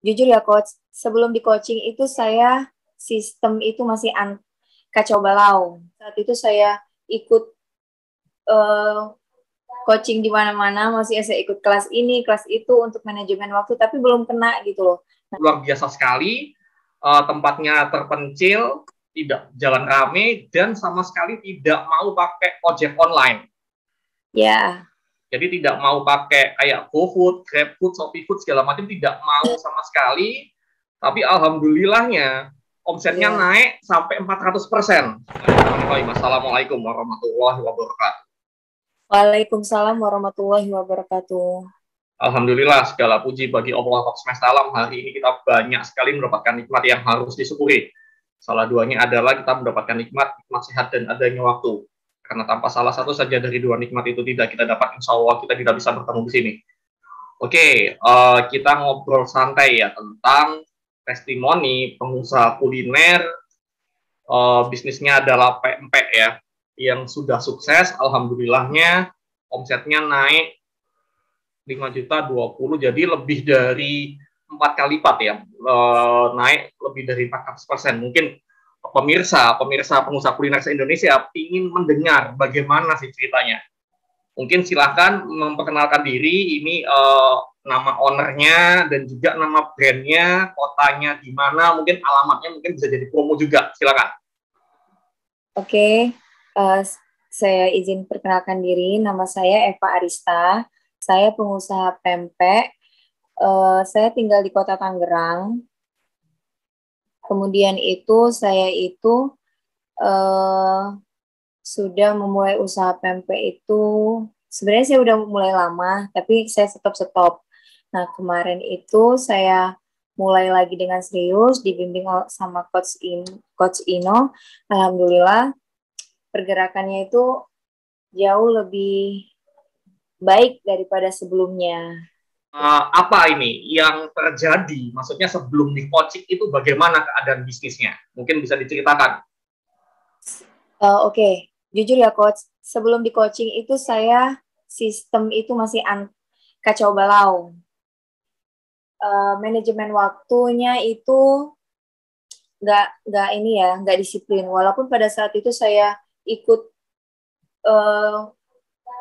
Jujur ya coach, sebelum di coaching itu saya sistem itu masih kacau balau. Saat itu saya ikut uh, coaching di mana-mana, masih saya ikut kelas ini, kelas itu untuk manajemen waktu, tapi belum kena gitu loh. Luar biasa sekali, tempatnya terpencil, tidak jalan rame, dan sama sekali tidak mau pakai ojek online. Ya. Jadi tidak mau pakai kayak GoFood, GrabFood, ShopeeFood segala macam, tidak mau sama sekali. Tapi alhamdulillahnya omsetnya naik sampai 400%. Assalamualaikum warahmatullahi wabarakatuh. Waalaikumsalam warahmatullahi wabarakatuh. Alhamdulillah, segala puji bagi Allah semesta alam. Hari ini kita banyak sekali mendapatkan nikmat yang harus disyukuri. Salah duanya adalah kita mendapatkan nikmat sehat dan adanya waktu. Karena tanpa salah satu saja dari dua nikmat itu tidak kita dapat, insya Allah kita tidak bisa bertemu di sini. Oke, kita ngobrol santai ya tentang testimoni pengusaha kuliner, bisnisnya adalah pempek ya, yang sudah sukses, alhamdulillahnya omsetnya naik 5.020.000, jadi lebih dari 4 kali lipat ya, naik lebih dari 400%. Mungkin pemirsa pengusaha kuliner se-Indonesia ingin mendengar bagaimana sih ceritanya. Mungkin silahkan memperkenalkan diri, ini nama ownernya dan juga nama brandnya, kotanya di mana, mungkin alamatnya mungkin bisa jadi promo juga, silakan. Oke, saya izin perkenalkan diri, nama saya Eva Arista, saya pengusaha pempek, saya tinggal di kota Tangerang. Kemudian itu saya itu sudah memulai usaha pempek itu, sebenarnya saya udah mulai lama, tapi saya stop. Nah, kemarin itu saya mulai lagi dengan serius, dibimbing sama Coach Ino. Alhamdulillah, pergerakannya itu jauh lebih baik daripada sebelumnya. Apa ini yang terjadi? Maksudnya sebelum di coaching itu bagaimana keadaan bisnisnya? Mungkin bisa diceritakan. Oke. Jujur ya coach, sebelum di coaching itu saya sistem itu masih kacau balau. Manajemen waktunya itu nggak disiplin. Walaupun pada saat itu saya ikut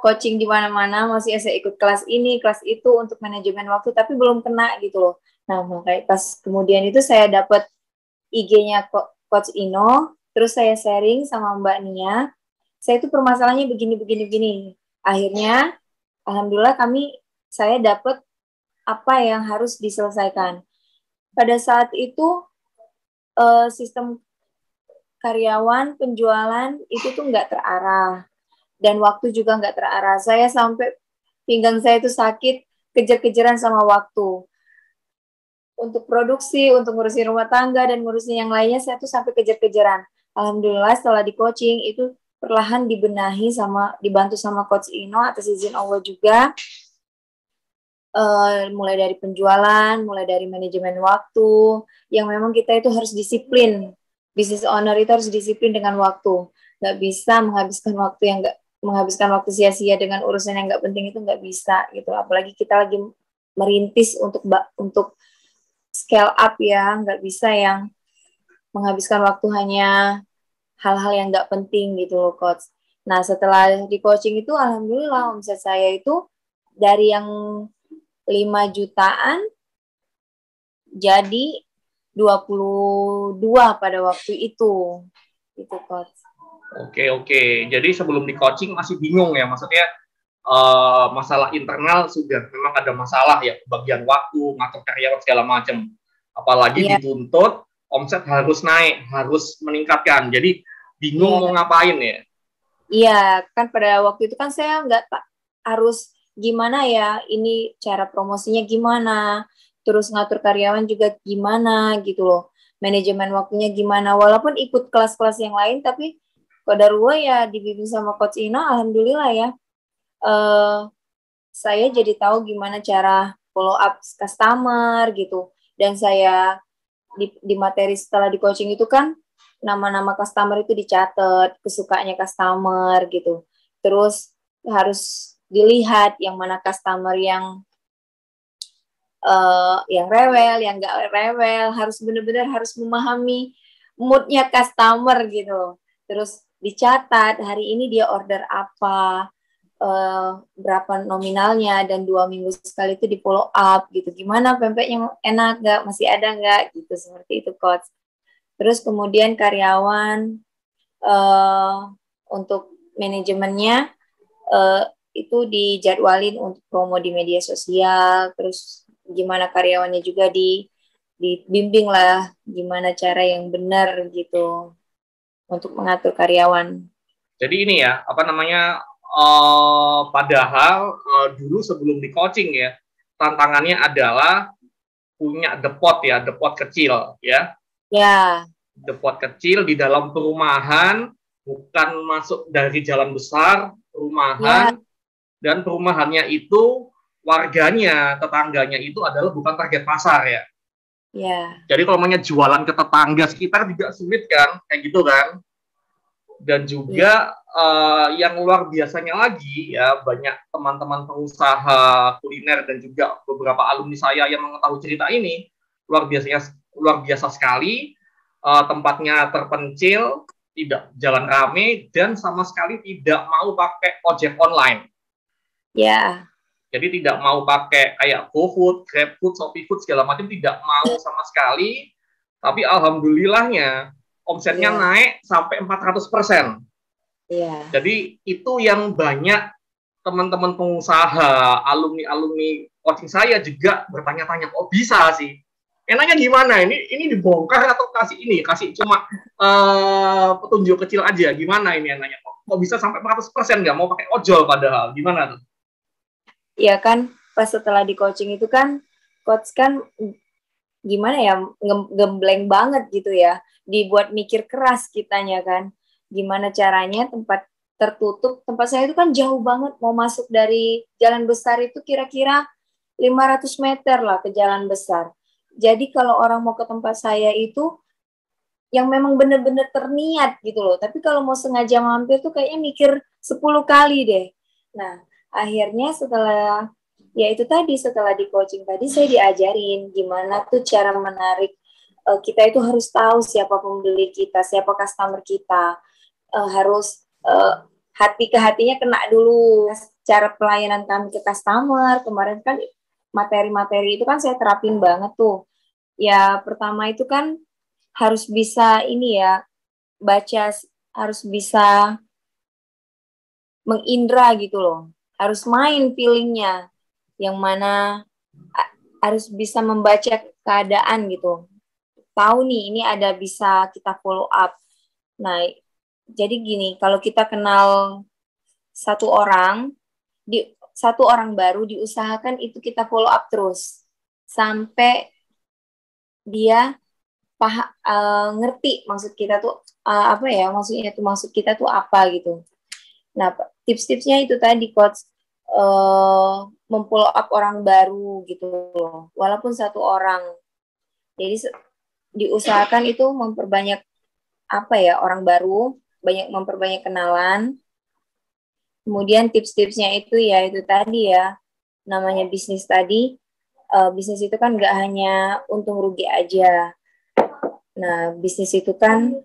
coaching di mana-mana, masih saya ikut kelas ini, kelas itu untuk manajemen waktu, tapi belum kena gitu loh. Nah, makanya pas kemudian itu saya dapat IG-nya Coach Ino, terus saya sharing sama Mbak Nia, saya itu permasalahannya begini. Akhirnya, alhamdulillah saya dapat apa yang harus diselesaikan. Pada saat itu, sistem karyawan, penjualan, itu tuh nggak terarah. Dan waktu juga nggak terarah. Saya sampai pinggang saya itu sakit, kejar-kejaran sama waktu. Untuk produksi, untuk ngurusin rumah tangga, dan ngurusin yang lainnya, saya tuh sampai kejar-kejaran. Alhamdulillah setelah di coaching, itu perlahan dibenahi dibantu sama Coach Ino atas izin Allah juga. Mulai dari penjualan, mulai dari manajemen waktu, yang memang kita itu harus disiplin. Business owner itu harus disiplin dengan waktu. Nggak bisa menghabiskan waktu sia-sia dengan urusan yang nggak penting, itu nggak bisa gitu. Apalagi kita lagi merintis untuk scale up ya, nggak bisa yang menghabiskan waktu hanya hal-hal yang nggak penting gitu loh coach. Nah setelah di coaching itu alhamdulillah omset saya itu dari yang 5 jutaan jadi 22 pada waktu itu gitu coach. Oke. Jadi sebelum di coaching masih bingung ya, maksudnya masalah internal sudah memang ada masalah ya, bagian waktu, ngatur karyawan segala macam. Apalagi dituntut omset harus naik, harus meningkatkan. Jadi bingung mau ngapain ya. Iya, kan pada waktu itu kan saya nggak harus gimana ya, ini cara promosinya gimana, terus ngatur karyawan juga gimana gitu loh, manajemen waktunya gimana, walaupun ikut kelas-kelas yang lain, tapi qadarullah ya dibimbing sama Coach Ino, alhamdulillah ya, saya jadi tahu gimana cara follow up customer gitu, dan saya di materi setelah di coaching itu kan nama-nama customer itu dicatat, kesukaannya customer gitu. Terus harus dilihat yang mana customer yang yang rewel, yang nggak rewel, harus benar-benar harus memahami moodnya customer gitu. Terus dicatat hari ini dia order apa, berapa nominalnya, dan 2 minggu sekali itu di follow up gitu. Gimana pempeknya enak nggak, masih ada nggak gitu, seperti itu coach. Terus kemudian karyawan, untuk manajemennya itu dijadwalin untuk promo di media sosial, terus gimana karyawannya juga dibimbing lah gimana cara yang benar gitu untuk mengatur karyawan. Jadi ini ya, apa namanya, padahal dulu sebelum di coaching ya, tantangannya adalah punya depot ya, depot kecil ya. Ya. Depot kecil di dalam perumahan, bukan masuk dari jalan besar, perumahan, dan perumahannya itu warganya, tetangganya itu adalah bukan target pasar ya. Jadi kalau namanya jualan ke tetangga sekitar juga sulit kan, kayak gitu kan. Dan juga yang luar biasanya lagi ya, banyak teman-teman pengusaha kuliner dan juga beberapa alumni saya yang mengetahui cerita ini, luar biasa sekali. Tempatnya terpencil, tidak jalan rame, dan sama sekali tidak mau pakai ojek online. Ya. Jadi tidak mau pakai kayak GoFood, GrabFood, ShopeeFood segala macam, tidak mau sama sekali. Tapi alhamdulillahnya omsetnya naik sampai 400%. Jadi itu yang banyak teman-teman pengusaha, alumni coaching saya juga bertanya-tanya, kok bisa sih? Enaknya gimana? Ini dibongkar atau kasih cuma petunjuk kecil aja? Gimana ini enaknya? Kok bisa sampai 400% nggak mau pakai ojol padahal? Gimana tuh? Iya kan, pas setelah di coaching itu kan, coach kan gimana ya, gembleng banget gitu ya, dibuat mikir keras kitanya kan. Gimana caranya tempat tertutup, tempat saya itu kan jauh banget, mau masuk dari jalan besar itu kira-kira 500 meter lah ke jalan besar. Jadi kalau orang mau ke tempat saya itu yang memang benar-benar terniat gitu loh. Tapi kalau mau sengaja mampir tuh kayaknya mikir 10 kali deh. Nah, akhirnya setelah setelah di coaching tadi saya diajarin gimana tuh cara menarik, kita itu harus tahu siapa pembeli kita, siapa customer kita. Harus hati ke hatinya kena dulu. Cara pelayanan kami ke customer kemarin kan materi-materi itu kan saya terapin banget tuh. Ya pertama itu kan harus bisa ini ya, baca, harus bisa mengindra gitu loh. Harus main feelingnya, yang mana harus bisa membaca keadaan gitu. Tahu nih ini ada bisa kita follow up. Nah, jadi gini, kalau kita kenal satu orang baru, diusahakan itu kita follow up terus sampai dia ngerti maksud kita tuh apa ya, maksud kita tuh apa gitu. Nah, tips-tipsnya itu tadi coach, memfollow up orang baru gitu loh, walaupun satu orang. Jadi diusahakan itu memperbanyak orang baru, memperbanyak kenalan. Kemudian tips-tipsnya itu ya itu tadi ya, namanya bisnis tadi, bisnis itu kan nggak hanya untung rugi aja. Nah, bisnis itu kan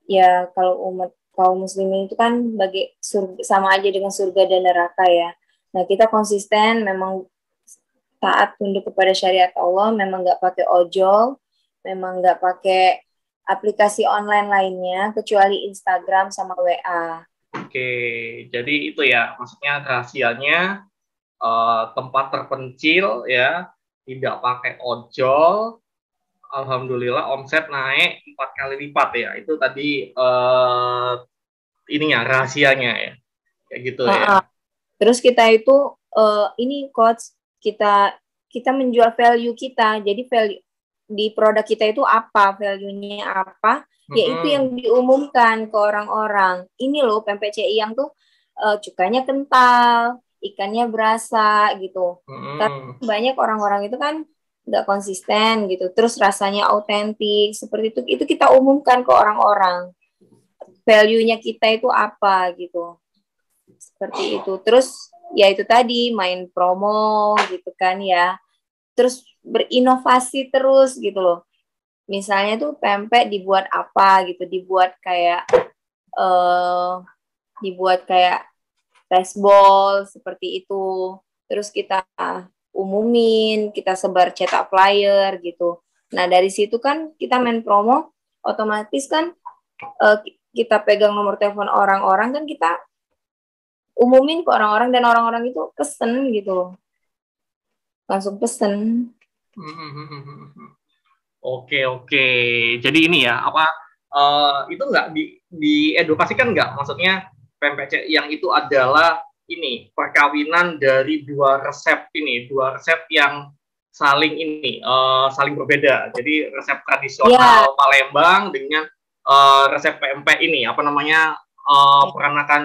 ya kalau umat kaum muslimin itu kan sama aja dengan surga dan neraka ya. Nah, kita konsisten memang taat tunduk kepada syariat Allah, memang nggak pakai ojol, memang nggak pakai aplikasi online lainnya kecuali Instagram sama WA. Oke, jadi itu ya maksudnya rahasianya, tempat terpencil ya, tidak pakai ojol. Alhamdulillah omset naik 4 kali lipat ya. Itu tadi ininya rahasianya ya, kayak gitu ya. Terus kita itu ini coach, kita menjual value kita. Jadi value di produk kita itu apa, value-nya apa, yaitu yang diumumkan ke orang-orang. Ini loh pempek Ciiyang tuh cukanya kental, ikannya berasa gitu. Tapi banyak orang-orang itu kan nggak konsisten gitu, terus rasanya autentik seperti itu kita umumkan ke orang-orang, value-nya kita itu apa gitu, seperti itu. Terus ya itu tadi main promo gitu kan ya, terus berinovasi terus gitu loh. Misalnya tuh pempek dibuat apa gitu, dibuat kayak rice ball seperti itu. Terus kita umumin, kita sebar cetak flyer gitu. Nah dari situ kan kita main promo, otomatis kan kita pegang nomor telepon orang-orang, kan kita umumin ke orang-orang dan orang-orang itu pesen gitu, langsung pesen. Oke. Jadi ini ya, apa itu nggak diedukasikan nggak? Maksudnya pempek yang itu adalah ini perkawinan dari dua resep yang saling saling berbeda. Jadi resep tradisional Palembang dengan resep pempek ini apa namanya peranakan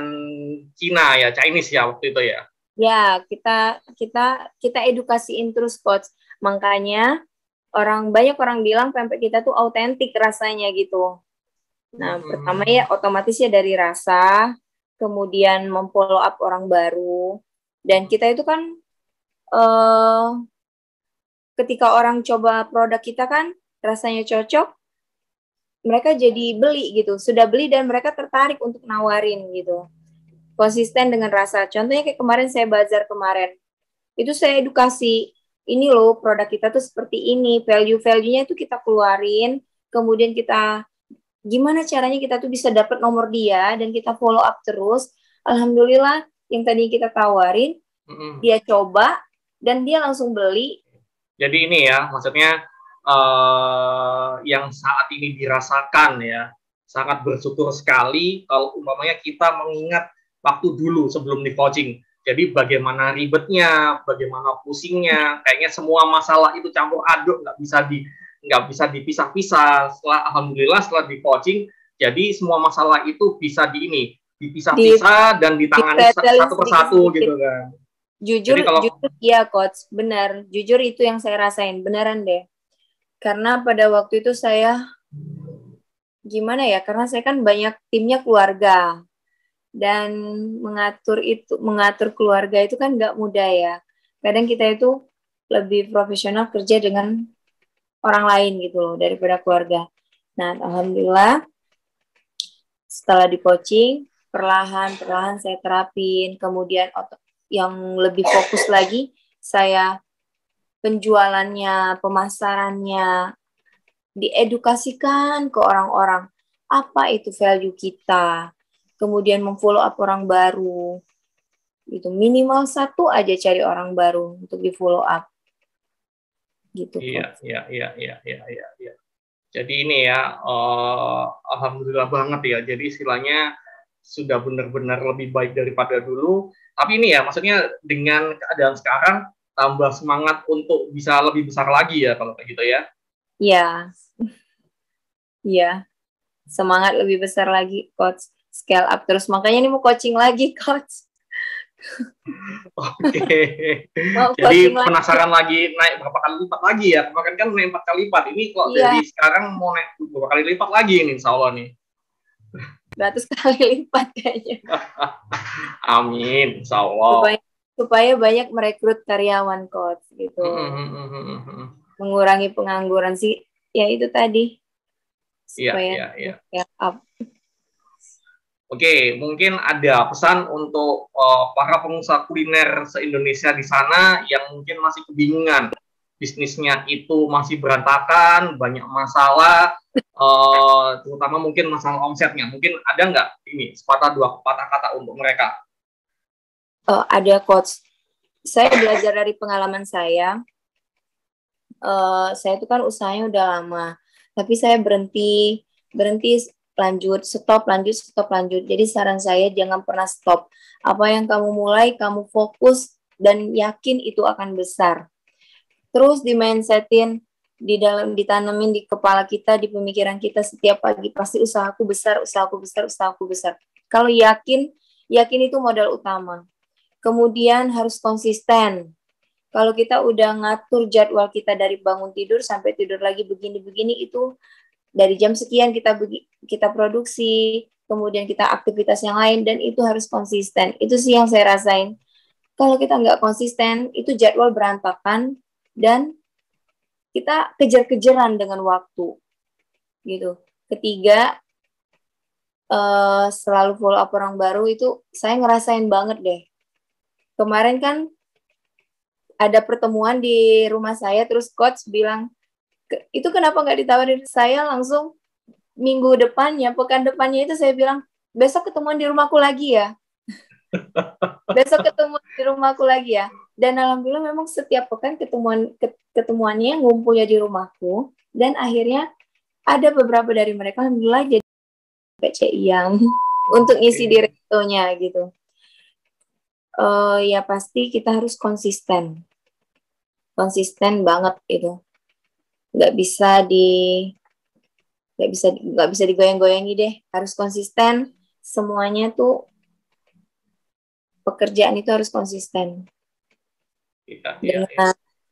Cina ya, Chinese ya waktu itu ya. Ya, kita edukasiin terus coach. Makanya banyak orang bilang pempek kita tuh autentik rasanya gitu. Nah, pertama ya otomatis ya dari rasa, kemudian memfollow up orang baru, dan kita itu kan ketika orang coba produk kita kan rasanya cocok, mereka jadi beli gitu, sudah beli dan mereka tertarik untuk nawarin gitu. Konsisten dengan rasa. Contohnya kayak kemarin saya bazar kemarin, itu saya edukasi, ini loh produk kita tuh seperti ini, value-nya itu kita keluarin, kemudian kita gimana caranya kita tuh bisa dapat nomor dia dan kita follow up terus. Alhamdulillah yang tadi kita tawarin, dia coba dan dia langsung beli. Jadi ini ya, maksudnya yang saat ini dirasakan ya, sangat bersyukur sekali kalau umpamanya kita mengingat waktu dulu sebelum di coaching. Jadi bagaimana ribetnya, bagaimana pusingnya, kayaknya semua masalah itu campur aduk, nggak bisa dipisah-pisah. Alhamdulillah setelah di coaching, jadi semua masalah itu bisa dipisah-pisah dan ditangani satu persatu gitu kan. Jujur ya coach, benar. Jujur itu yang saya rasain, beneran deh. Karena pada waktu itu saya gimana ya? Karena saya kan banyak timnya keluarga. Dan mengatur keluarga itu kan nggak mudah ya. Kadang kita itu lebih profesional kerja dengan orang lain gitu loh daripada keluarga. Nah, alhamdulillah setelah di coaching perlahan saya terapin. Kemudian yang lebih fokus lagi, saya penjualannya, pemasarannya diedukasikan ke orang-orang. Apa itu value kita? Kemudian memfollow up orang baru, itu minimal 1 aja cari orang baru untuk di follow up, gitu. Iya. Jadi ini ya, alhamdulillah banget ya. Jadi istilahnya sudah benar-benar lebih baik daripada dulu. Tapi ini ya, maksudnya dengan keadaan sekarang tambah semangat untuk bisa lebih besar lagi ya kalau kayak gitu ya. Iya, semangat lebih besar lagi, coach. Scale up terus, makanya ini mau coaching lagi, coach. Oke. Jadi penasaran lagi naik berapa kali lipat lagi ya? Kemarin kan naik 4 kali lipat, ini kok jadi sekarang mau naik berapa kali lipat lagi ini, insya Allah nih. 100 kali lipat kayaknya. Amin, insya Allah. Supaya banyak merekrut karyawan, coach, gitu. Mengurangi pengangguran sih, ya itu tadi. Supaya scale up. Oke, mungkin ada pesan untuk para pengusaha kuliner se-Indonesia di sana yang mungkin masih kebingungan. Bisnisnya itu masih berantakan, banyak masalah, terutama mungkin masalah omsetnya. Mungkin ada nggak ini sepatah dua patah kata untuk mereka? Ada, coach. Saya belajar dari pengalaman saya. Saya itu kan usahanya udah lama, tapi saya berhenti stop, lanjut. Jadi saran saya jangan pernah stop. Apa yang kamu mulai, kamu fokus dan yakin itu akan besar. Terus di mindsetin, ditanemin di kepala kita, di pemikiran kita setiap pagi, pasti usahaku besar. Kalau yakin itu modal utama. Kemudian harus konsisten. Kalau kita udah ngatur jadwal kita dari bangun tidur sampai tidur lagi begini-begini, itu dari jam sekian kita produksi, kemudian kita aktivitas yang lain, dan itu harus konsisten. Itu sih yang saya rasain. Kalau kita nggak konsisten, itu jadwal berantakan dan kita kejar-kejaran dengan waktu gitu. Ketiga, selalu follow up orang baru itu saya ngerasain banget deh. Kemarin kan ada pertemuan di rumah saya, terus coach bilang, itu kenapa nggak ditawarin saya langsung minggu depannya, pekan depannya itu saya bilang, besok ketemuan di rumahku lagi ya. Besok ketemu di rumahku lagi ya. Dan alhamdulillah memang setiap pekan ketemuannya ngumpulnya di rumahku. Dan akhirnya ada beberapa dari mereka alhamdulillah jadi PCI yang untuk ngisi di restonya gitu. Ya pasti kita harus konsisten banget itu. Nggak bisa digoyang-goyangi deh. Harus konsisten. Semuanya tuh pekerjaan itu harus konsisten.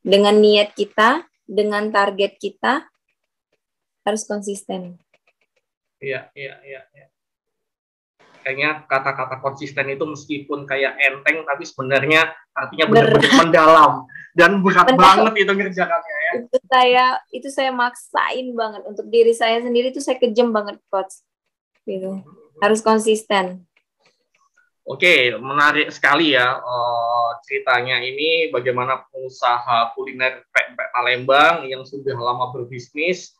Dengan niat kita, dengan target kita harus konsisten. Iya. Kayaknya kata-kata konsisten itu meskipun kayak enteng, tapi sebenarnya artinya benar-benar mendalam dan berat banget itu ngerjakannya ya. Itu saya maksain banget untuk diri saya sendiri, itu saya kejam banget coach. Gitu. Harus konsisten. Oke, menarik sekali ya ceritanya ini bagaimana pengusaha kuliner pempek Palembang yang sudah lama berbisnis,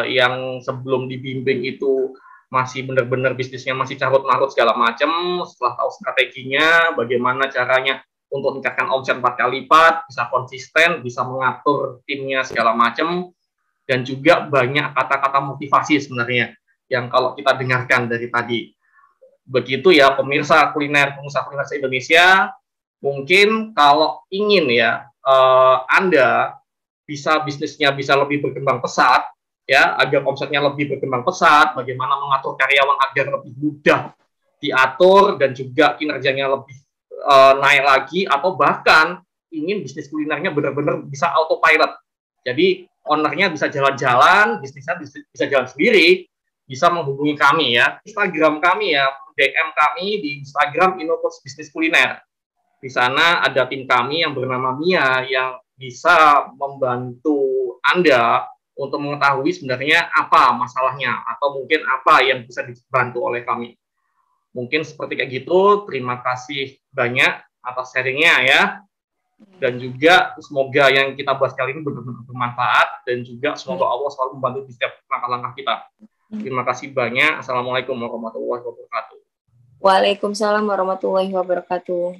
yang sebelum dibimbing itu masih benar-benar bisnisnya masih carut-marut segala macam. Setelah tahu strateginya, bagaimana caranya untuk meningkatkan omset 4 kali lipat, bisa konsisten, bisa mengatur timnya segala macam, dan juga banyak kata-kata motivasi sebenarnya yang kalau kita dengarkan dari tadi. Begitu ya pemirsa pengusaha kuliner se-Indonesia, mungkin kalau ingin ya Anda bisa bisnisnya bisa lebih berkembang pesat ya, agar omsetnya lebih berkembang pesat, bagaimana mengatur karyawan agar lebih mudah diatur dan juga kinerjanya lebih naik lagi, atau bahkan ingin bisnis kulinernya benar-benar bisa autopilot. Jadi ownernya bisa jalan-jalan, bisnisnya bisa jalan sendiri, bisa menghubungi kami ya. Instagram kami ya, DM kami di Instagram Innocoach Bisnis Kuliner. Di sana ada tim kami yang bernama Mia yang bisa membantu Anda untuk mengetahui sebenarnya apa masalahnya atau mungkin apa yang bisa dibantu oleh kami. Mungkin seperti kayak gitu. Terima kasih banyak atas sharingnya ya. Dan juga semoga yang kita bahas kali ini benar-benar bermanfaat, dan juga semoga Allah selalu membantu di setiap langkah-langkah kita. Terima kasih banyak. Assalamualaikum warahmatullahi wabarakatuh. Waalaikumsalam warahmatullahi wabarakatuh.